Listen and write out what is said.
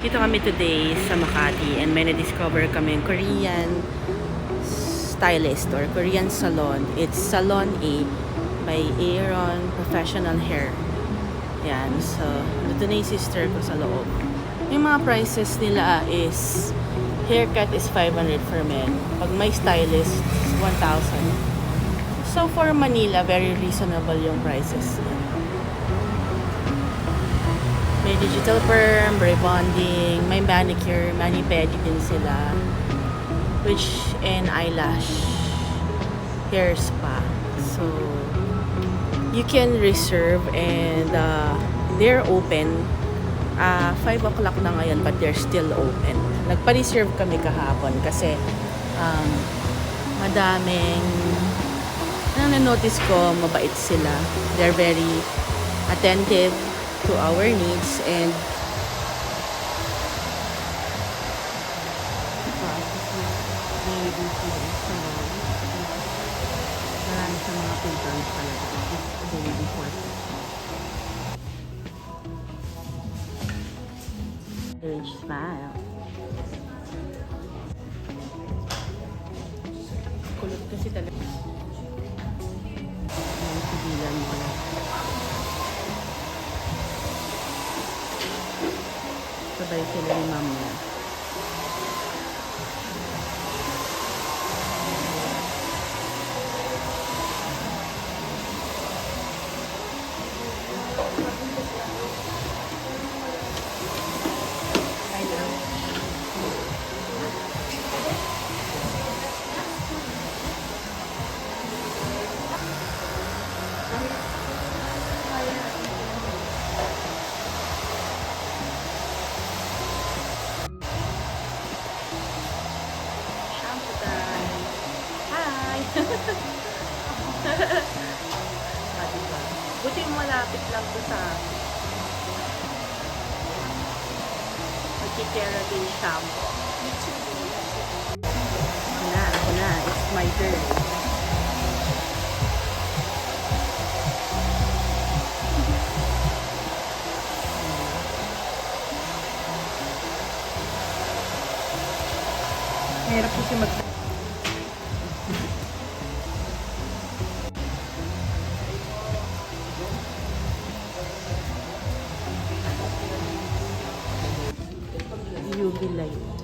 Dito kami today sa Makati and may na-discover kami Korean stylist or Korean salon. It's Salon A by Aaron Professional Hair. Yan. So, dito na yung sister ko sa loob. Yung mga prices nila is haircut is 500 for men. Pag may stylist, 1,000. So, for Manila, very reasonable yung prices niya. May digital perm, rebonding, may manicure, mani-pedi din sila. And eyelash, hair spa. So, you can reserve and they're open. 5 o'clock na ngayon but they're still open. Nagpa-reserve kami kahapon kasi madaming na-notice ko, mabait sila. They're very attentive to our needs and marami sa mga filters talaga. Baby force. Age smile. Kulot kasi talaga. Ang sigilan mo na. Sabay sila ni ma'am niya. Diba? Buti malapit lang to sa Magki-keratin shampoo. Ako na. It's my turn. Mahirap kasi UV light.